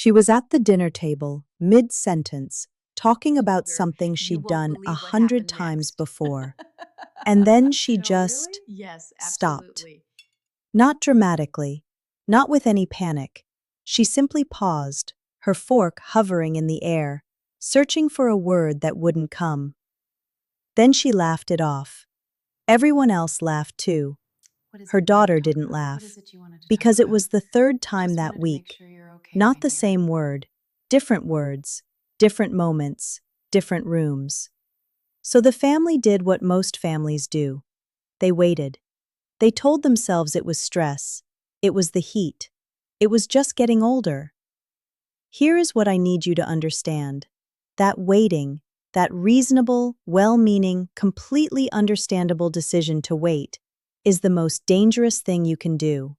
She was at the dinner table, mid-sentence, talking about Sure. something You she'd won't done a believe what hundred happened times next. before. And then she Oh, really? just Yes, stopped. absolutely. Not dramatically, not with any panic. She simply paused, her fork hovering in the air, searching for a word that wouldn't come. Then she laughed it off. Everyone else laughed too. What is Her it you want to daughter talk didn't about? What is laugh, it you wanted to talk because it about? was the third time Just that wanted to make week. sure you're okay, Not my the dear. same word, different words, different moments, different rooms. So the family did what most families do. They waited. They told themselves it was stress. It was the heat. It was just getting older. Here is what I need you to understand. That waiting, that reasonable, well-meaning, completely understandable decision to wait, is the most dangerous thing you can do.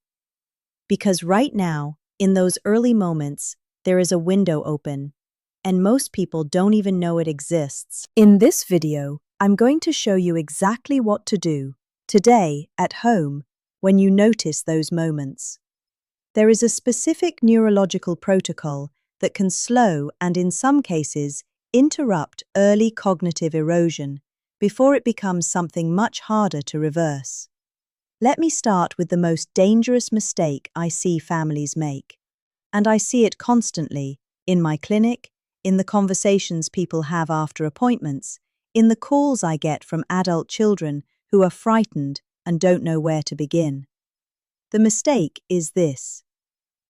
Because right now, in those early moments, there is a window open, and most people don't even know it exists. In this video, I'm going to show you exactly what to do, today, at home, when you notice those moments. There is a specific neurological protocol that can slow and, in some cases, interrupt early cognitive erosion before it becomes something much harder to reverse. Let me start with the most dangerous mistake I see families make. And I see it constantly, in my clinic, in the conversations people have after appointments, in the calls I get from adult children who are frightened and don't know where to begin. The mistake is this: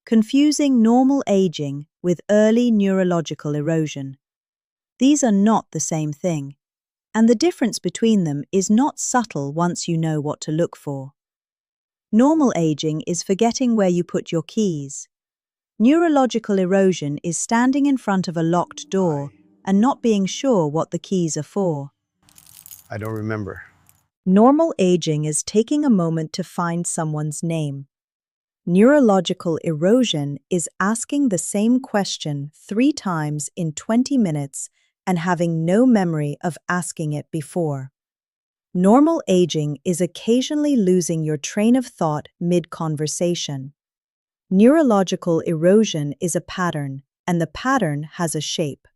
confusing normal aging with early neurological erosion. These are not the same thing, and the difference between them is not subtle once you know what to look for. Normal aging is forgetting where you put your keys. Neurological erosion is standing in front of a locked door I and not being sure what the keys are for. I don't remember. Normal aging is taking a moment to find someone's name. Neurological erosion is asking the same question 3 times in 20 minutes and having no memory of asking it before. Normal aging is occasionally losing your train of thought mid-conversation. Neurological erosion is a pattern, and the pattern has a shape.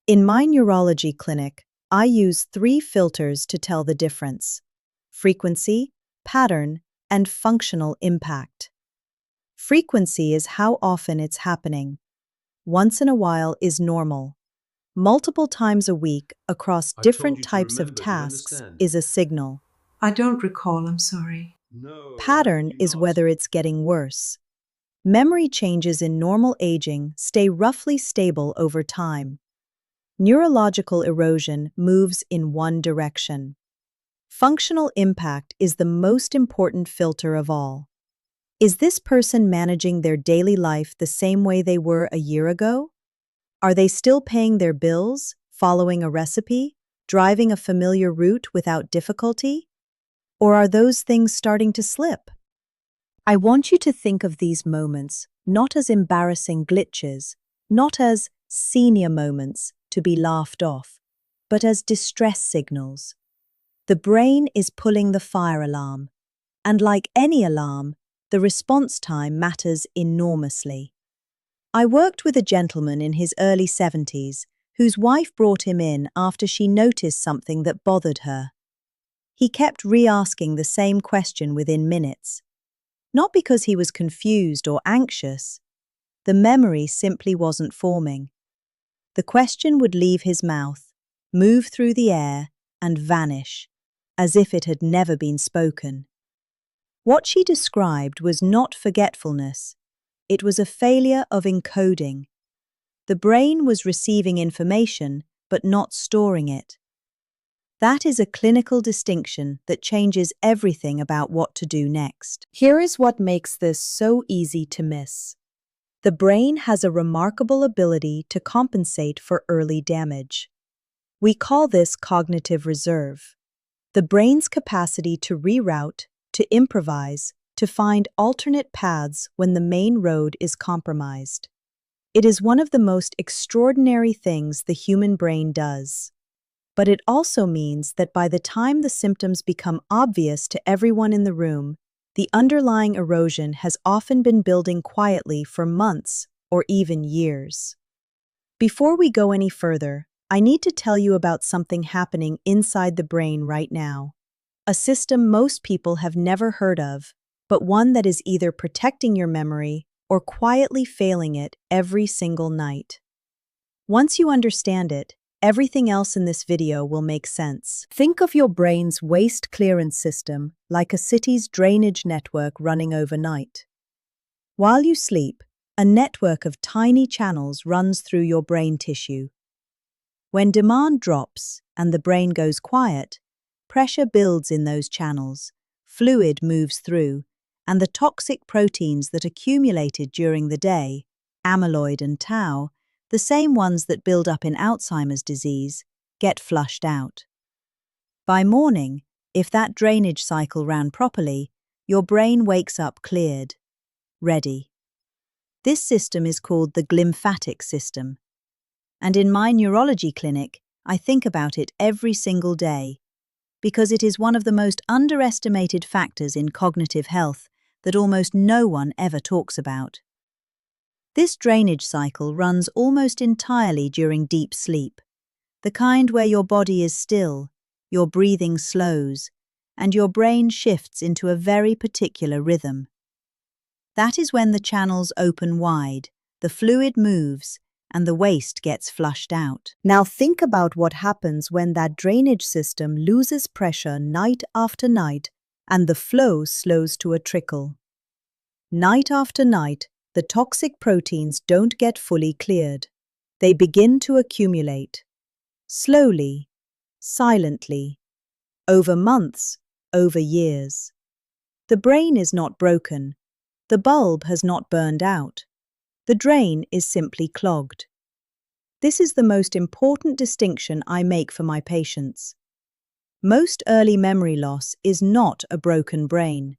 In my neurology clinic, I use 3 filters to tell the difference: frequency, pattern, and functional impact. Frequency is how often it's happening. Once in a while is normal. Multiple times a week across I told different you to types of remember, do you tasks understand? is a signal. I don't recall, I'm sorry. No, how can Pattern you is not? whether it's getting worse. Memory changes in normal aging stay roughly stable over time. Neurological erosion moves in one direction. Functional impact is the most important filter of all. Is this person managing their daily life the same way they were a year ago? Are they still paying their bills, following a recipe, driving a familiar route without difficulty? Or are those things starting to slip? I want you to think of these moments not as embarrassing glitches, not as senior moments to be laughed off, but as distress signals. The brain is pulling the fire alarm, and like any alarm, the response time matters enormously. I worked with a gentleman in his early 70s whose wife brought him in after she noticed something that bothered her. He kept re-asking the same question within minutes. Not because he was confused or anxious. The memory simply wasn't forming. The question would leave his mouth, move through the air, and vanish, as if it had never been spoken. What she described was not forgetfulness. It was a failure of encoding. The brain was receiving information, but not storing it. That is a clinical distinction that changes everything about what to do next. Here is what makes this so easy to miss. The brain has a remarkable ability to compensate for early damage. We call this cognitive reserve. The brain's capacity to reroute, to improvise, to find alternate paths when the main road is compromised. It is one of the most extraordinary things the human brain does. But it also means that by the time the symptoms become obvious to everyone in the room, the underlying erosion has often been building quietly for months or even years. Before we go any further, I need to tell you about something happening inside the brain right now. A system most people have never heard of, but one that is either protecting your memory or quietly failing it every single night. Once you understand it, everything else in this video will make sense. Think of your brain's waste clearance system like a city's drainage network running overnight. While you sleep, a network of tiny channels runs through your brain tissue. When demand drops and the brain goes quiet, pressure builds in those channels, fluid moves through, and the toxic proteins that accumulated during the day, amyloid and tau, the same ones that build up in Alzheimer's disease, get flushed out. By morning, if that drainage cycle ran properly, your brain wakes up cleared, ready. This system is called the glymphatic system. And in my neurology clinic, I think about it every single day, because it is one of the most underestimated factors in cognitive health that almost no one ever talks about. This drainage cycle runs almost entirely during deep sleep, the kind where your body is still, your breathing slows, and your brain shifts into a very particular rhythm. That is when the channels open wide, the fluid moves, and the waste gets flushed out. Now think about what happens when that drainage system loses pressure night after night and the flow slows to a trickle. Night after night, the toxic proteins don't get fully cleared. They begin to accumulate. Slowly, silently, over months, over years. The brain is not broken. The bulb has not burned out. The drain is simply clogged. This is the most important distinction I make for my patients. Most early memory loss is not a broken brain.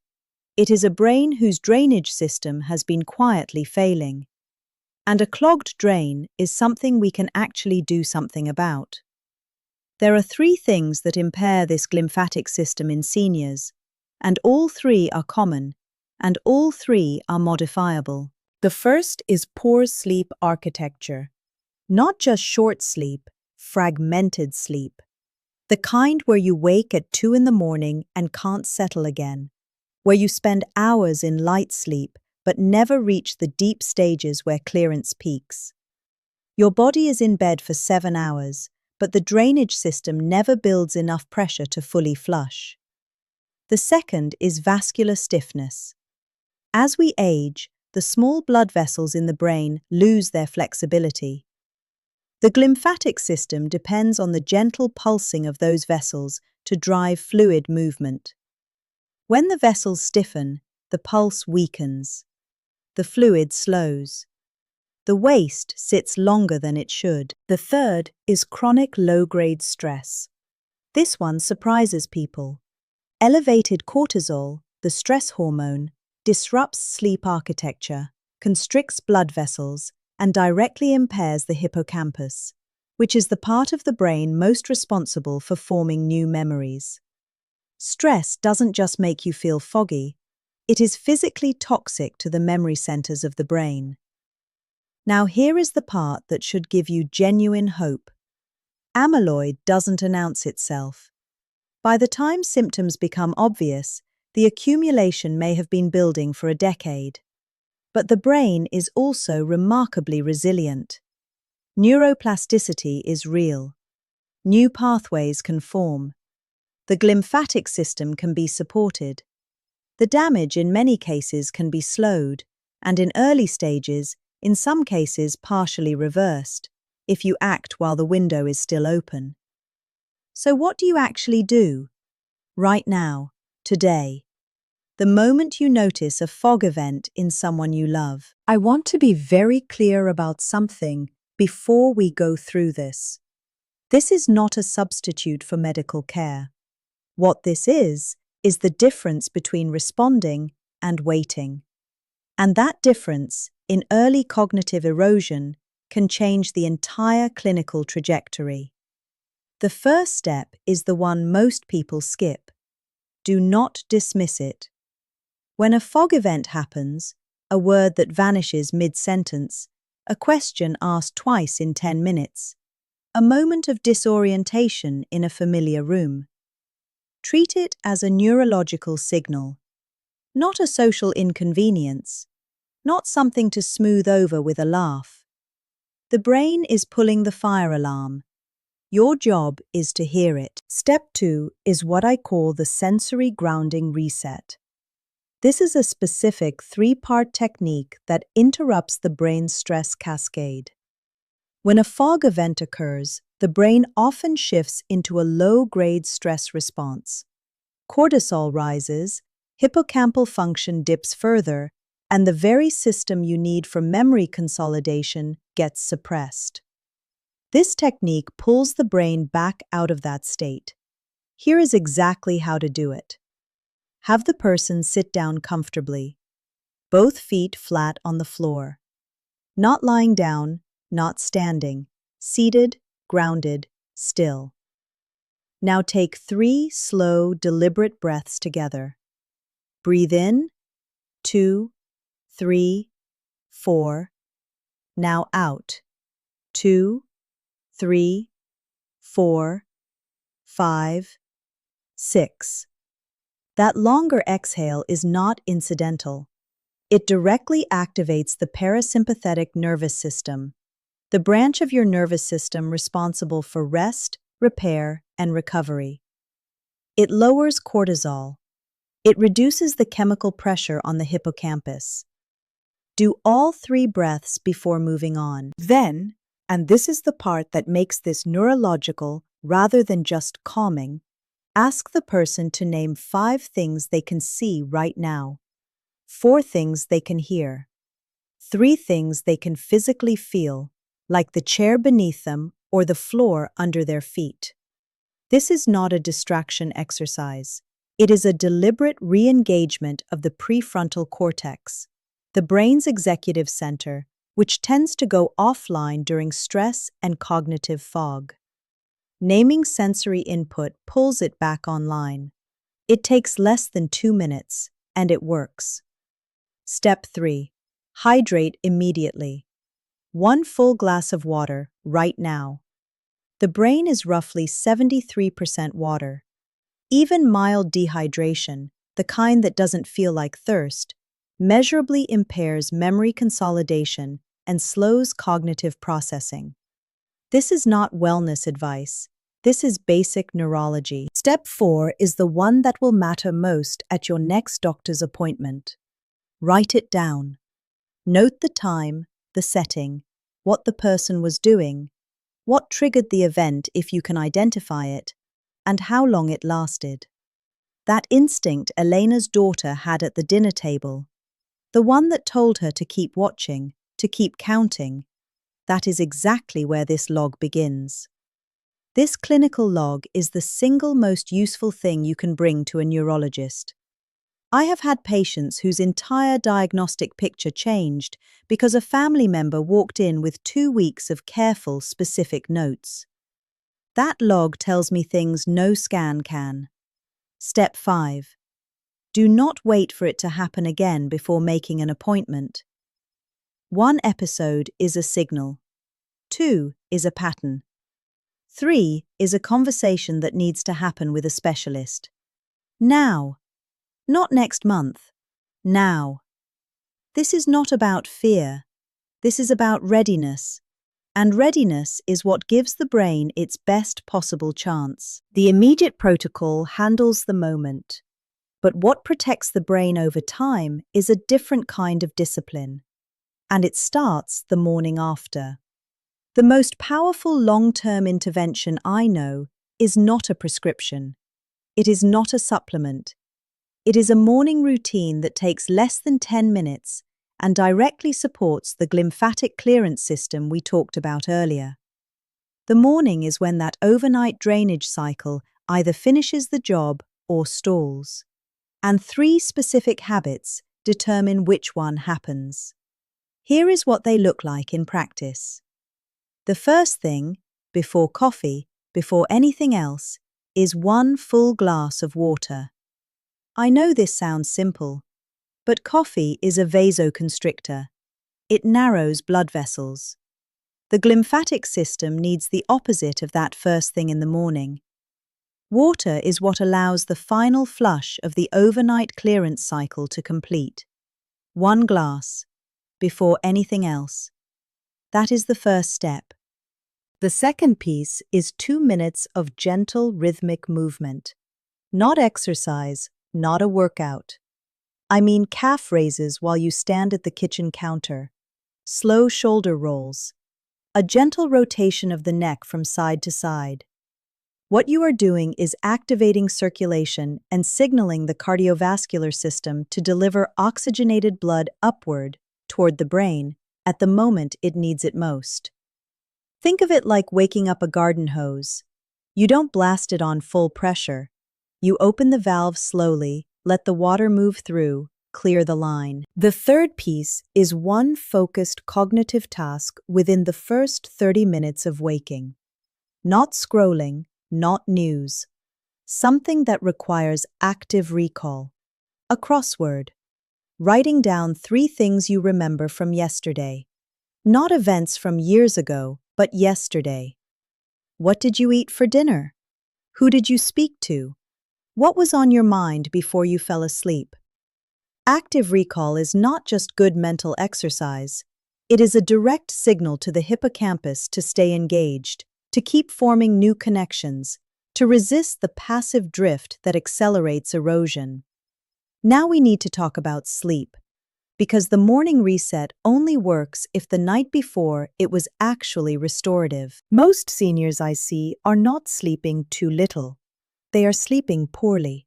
It is a brain whose drainage system has been quietly failing. And a clogged drain is something we can actually do something about. There are 3 things that impair this glymphatic system in seniors, and all 3 are common, and all 3 are modifiable. The first is poor sleep architecture. Not just short sleep, fragmented sleep. The kind where you wake at 2 in the morning and can't settle again. Where you spend hours in light sleep but never reach the deep stages where clearance peaks. Your body is in bed for 7 hours, but the drainage system never builds enough pressure to fully flush. The second is vascular stiffness. As we age, the small blood vessels in the brain lose their flexibility. The glymphatic system depends on the gentle pulsing of those vessels to drive fluid movement. When the vessels stiffen, the pulse weakens. The fluid slows. The waste sits longer than it should. The third is chronic low-grade stress. This one surprises people. Elevated cortisol, the stress hormone, disrupts sleep architecture, constricts blood vessels, and directly impairs the hippocampus, which is the part of the brain most responsible for forming new memories. Stress doesn't just make you feel foggy, it is physically toxic to the memory centers of the brain. Now here is the part that should give you genuine hope. Amyloid doesn't announce itself. By the time symptoms become obvious, the accumulation may have been building for a decade. But the brain is also remarkably resilient. Neuroplasticity is real. New pathways can form. The glymphatic system can be supported. The damage in many cases can be slowed, and in early stages, in some cases partially reversed, if you act while the window is still open. So what do you actually do? Right now, today. The moment you notice a fog event in someone you love. I want to be very clear about something before we go through this. This is not a substitute for medical care. What this is the difference between responding and waiting. And that difference, in early cognitive erosion, can change the entire clinical trajectory. The first step is the one most people skip. Do not dismiss it. When a fog event happens, a word that vanishes mid-sentence, a question asked twice in 10 minutes, a moment of disorientation in a familiar room. Treat it as a neurological signal, not a social inconvenience, not something to smooth over with a laugh. The brain is pulling the fire alarm. Your job is to hear it. Step 2 is what I call the sensory grounding reset. This is a specific 3-part technique that interrupts the brain's stress cascade. When a fog event occurs, the brain often shifts into a low-grade stress response. Cortisol rises, hippocampal function dips further, and the very system you need for memory consolidation gets suppressed. This technique pulls the brain back out of that state. Here is exactly how to do it. Have the person sit down comfortably, both feet flat on the floor. Not lying down, not standing, seated, grounded, still. Now take 3 slow, deliberate breaths together. Breathe in, 2, 3, 4. Now out, 2, 3, 4, 5, 6. That longer exhale is not incidental. It directly activates the parasympathetic nervous system, the branch of your nervous system responsible for rest, repair, and recovery. It lowers cortisol. It reduces the chemical pressure on the hippocampus. Do all 3 breaths before moving on. Then, and this is the part that makes this neurological rather than just calming, ask the person to name 5 things they can see right now, 4 things they can hear, 3 things they can physically feel, like the chair beneath them or the floor under their feet. This is not a distraction exercise. It is a deliberate re-engagement of the prefrontal cortex, the brain's executive center, which tends to go offline during stress and cognitive fog. Naming sensory input pulls it back online. It takes less than 2 minutes, and it works. Step 3. Hydrate immediately. 1 full glass of water, right now. The brain is roughly 73% water. Even mild dehydration, the kind that doesn't feel like thirst, measurably impairs memory consolidation and slows cognitive processing. This is not wellness advice. This is basic neurology. Step 4 is the one that will matter most at your next doctor's appointment. Write it down. Note the time, the setting, what the person was doing, what triggered the event if you can identify it, and how long it lasted. That instinct Elena's daughter had at the dinner table, the one that told her to keep watching, to keep counting, that is exactly where this log begins. This clinical log is the single most useful thing you can bring to a neurologist. I have had patients whose entire diagnostic picture changed because a family member walked in with 2 weeks of careful, specific notes. That log tells me things no scan can. Step 5. Do not wait for it to happen again before making an appointment. 1 episode is a signal. 2 is a pattern. 3 is a conversation that needs to happen with a specialist. Now. Not next month. Now. This is not about fear. This is about readiness. And readiness is what gives the brain its best possible chance. The immediate protocol handles the moment. But what protects the brain over time is a different kind of discipline. And it starts the morning after. The most powerful long-term intervention I know is not a prescription. It is not a supplement. It is a morning routine that takes less than 10 minutes and directly supports the glymphatic clearance system we talked about earlier. The morning is when that overnight drainage cycle either finishes the job or stalls. And 3 specific habits determine which one happens. Here is what they look like in practice. The first thing, before coffee, before anything else, is 1 full glass of water. I know this sounds simple, but coffee is a vasoconstrictor. it narrows blood vessels. The glymphatic system needs the opposite of that first thing in the morning. Water is what allows the final flush of the overnight clearance cycle to complete. 1 glass, before anything else. That is the first step. The second piece is 2 minutes of gentle rhythmic movement. Not exercise, not a workout. I mean calf raises while you stand at the kitchen counter. Slow shoulder rolls. A gentle rotation of the neck from side to side. What you are doing is activating circulation and signaling the cardiovascular system to deliver oxygenated blood upward toward the brain at the moment it needs it most. Think of it like waking up a garden hose. You don't blast it on full pressure. You open the valve slowly, let the water move through, clear the line. The third piece is one focused cognitive task within the first 30 minutes of waking. Not scrolling, not news. Something that requires active recall. A crossword. Writing down 3 things you remember from yesterday. Not events from years ago, but yesterday. What did you eat for dinner? Who did you speak to? What was on your mind before you fell asleep? Active recall is not just good mental exercise. It is a direct signal to the hippocampus to stay engaged, to keep forming new connections, to resist the passive drift that accelerates erosion. Now we need to talk about sleep, because the morning reset only works if the night before it was actually restorative. Most seniors I see are not sleeping too little. They are sleeping poorly.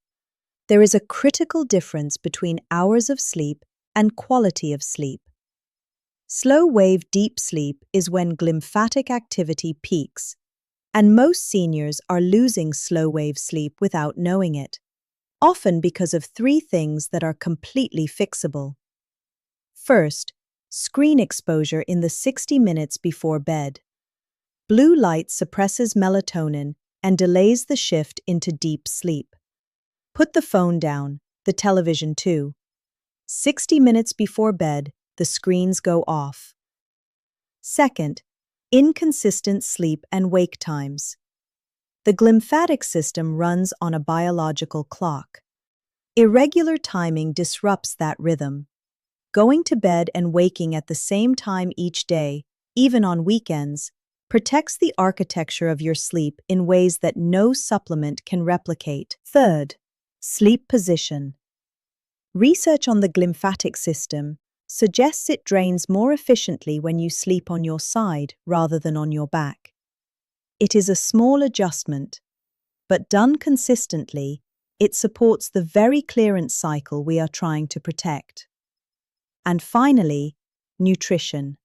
There is a critical difference between hours of sleep and quality of sleep. Slow-wave deep sleep is when glymphatic activity peaks, and most seniors are losing slow-wave sleep without knowing it, often because of 3 things that are completely fixable. First, screen exposure in the 60 minutes before bed. Blue light suppresses melatonin and delays the shift into deep sleep. Put the phone down, the television too. 60 minutes before bed, the screens go off. Second, inconsistent sleep and wake times. The glymphatic system runs on a biological clock. Irregular timing disrupts that rhythm. Going to bed and waking at the same time each day, even on weekends, protects the architecture of your sleep in ways that no supplement can replicate. Third, sleep position. Research on the glymphatic system suggests it drains more efficiently when you sleep on your side rather than on your back. It is a small adjustment, but done consistently, it supports the very clearance cycle we are trying to protect. And finally, nutrition.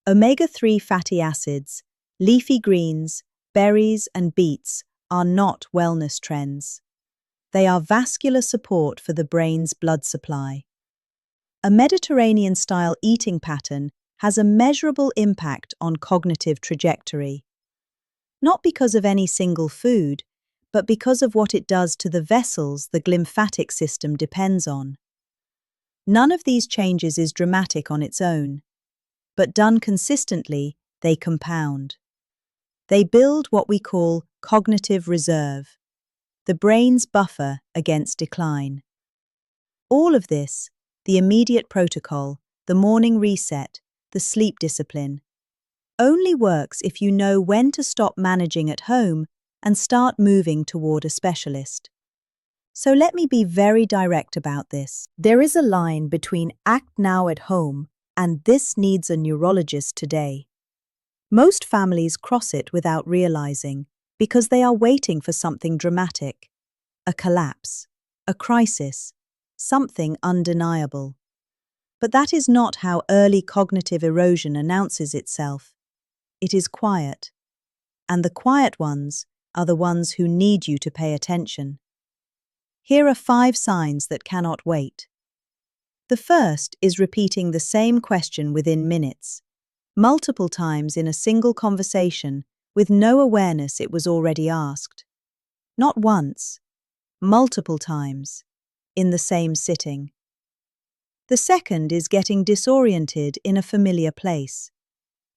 Omega-3 fatty acids, leafy greens, berries, and beets are not wellness trends. They are vascular support for the brain's blood supply. A Mediterranean-style eating pattern has a measurable impact on cognitive trajectory. Not because of any single food, but because of what it does to the vessels the glymphatic system depends on. None of these changes is dramatic on its own, but done consistently, they compound. They build what we call cognitive reserve, the brain's buffer against decline. All of this, the immediate protocol, the morning reset, the sleep discipline, only works if you know when to stop managing at home and start moving toward a specialist. So let me be very direct about this. There is a line between act now at home and this needs a neurologist today. Most families cross it without realizing because they are waiting for something dramatic, a collapse, a crisis, something undeniable. But that is not how early cognitive erosion announces itself. It is quiet, and the quiet ones are the ones who need you to pay attention. Here are 5 signs that cannot wait. The first is repeating the same question within minutes, multiple times in a single conversation with no awareness it was already asked. Not once, multiple times, in the same sitting. The second is getting disoriented in a familiar place.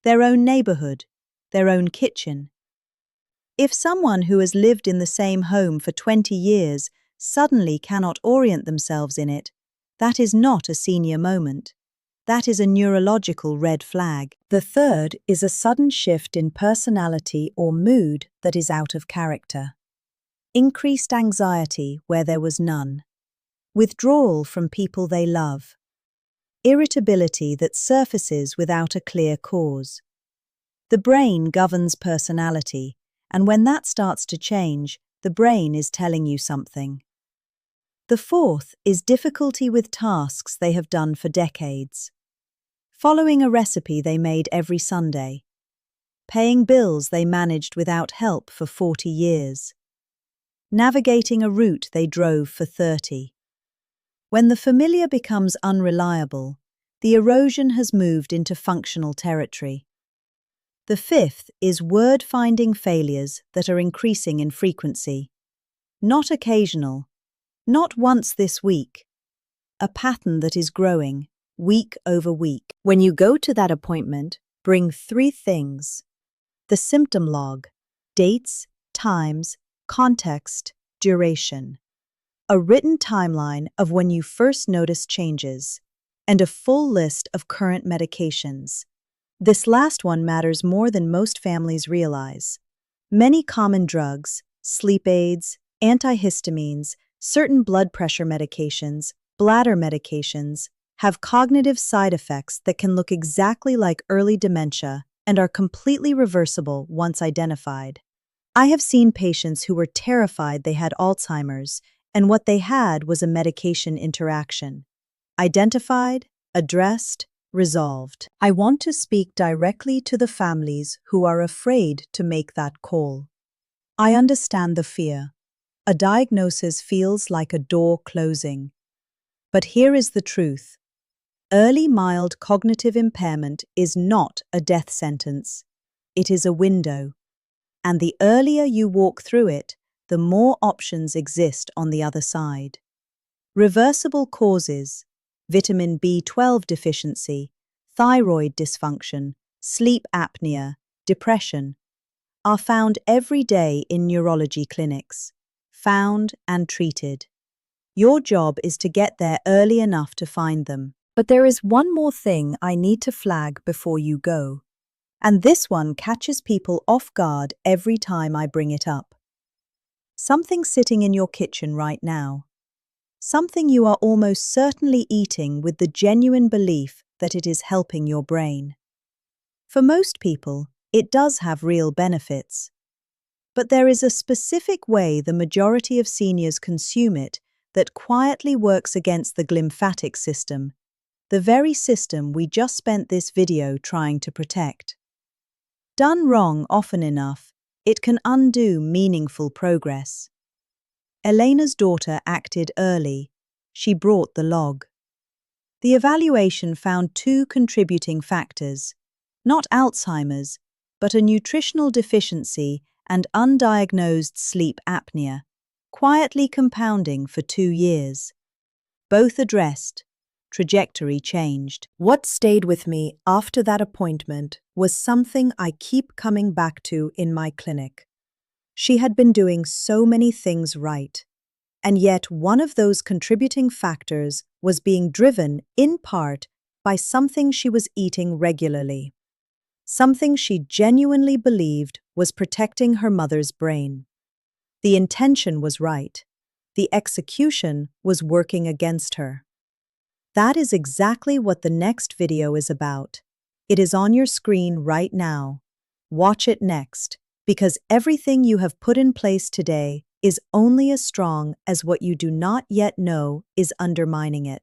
Their own neighborhood, their own kitchen. If someone who has lived in the same home for 20 years suddenly cannot orient themselves in it, that is not a senior moment. That is a neurological red flag. The third is a sudden shift in personality or mood that is out of character. Increased anxiety where there was none. Withdrawal from people they love. Irritability that surfaces without a clear cause. The brain governs personality, and when that starts to change, the brain is telling you something. The fourth is difficulty with tasks they have done for decades. Following a recipe they made every Sunday. Paying bills they managed without help for 40 years. Navigating a route they drove for 30. When the familiar becomes unreliable, the erosion has moved into functional territory. The fifth is word-finding failures that are increasing in frequency. Not occasional, not once this week. A pattern that is growing, week over week. When you go to that appointment, bring 3 things. The symptom log, dates, times, context, duration. A written timeline of when you first noticed changes, and a full list of current medications. This last one matters more than most families realize. Many common drugs, sleep aids, antihistamines, certain blood pressure medications, bladder medications, have cognitive side effects that can look exactly like early dementia and are completely reversible once identified. I have seen patients who were terrified they had Alzheimer's, and what they had was a medication interaction. Identified, addressed, resolved. I want to speak directly to the families who are afraid to make that call. I understand the fear. A diagnosis feels like a door closing. But here is the truth. Early mild cognitive impairment is not a death sentence. It is a window. And the earlier you walk through it, the more options exist on the other side. Reversible causes, vitamin B12 deficiency, thyroid dysfunction, sleep apnea, depression, are found every day in neurology clinics, found and treated. Your job is to get there early enough to find them. But there is one more thing I need to flag before you go. And this one catches people off guard every time I bring it up. Something sitting in your kitchen right now. Something you are almost certainly eating with the genuine belief that it is helping your brain. For most people, it does have real benefits. But there is a specific way the majority of seniors consume it that quietly works against the glymphatic system, the very system we just spent this video trying to protect. Done wrong often enough, it can undo meaningful progress. Elena's daughter acted early. She brought the log. The evaluation found 2 contributing factors, not Alzheimer's, but a nutritional deficiency and undiagnosed sleep apnea, quietly compounding for 2 years. Both addressed. Trajectory changed. What stayed with me after that appointment was something I keep coming back to in my clinic. She had been doing so many things right, and yet one of those contributing factors was being driven, in part, by something she was eating regularly. Something she genuinely believed was protecting her mother's brain. The intention was right. The execution was working against her. That is exactly what the next video is about. It is on your screen right now. Watch it next, because everything you have put in place today is only as strong as what you do not yet know is undermining it.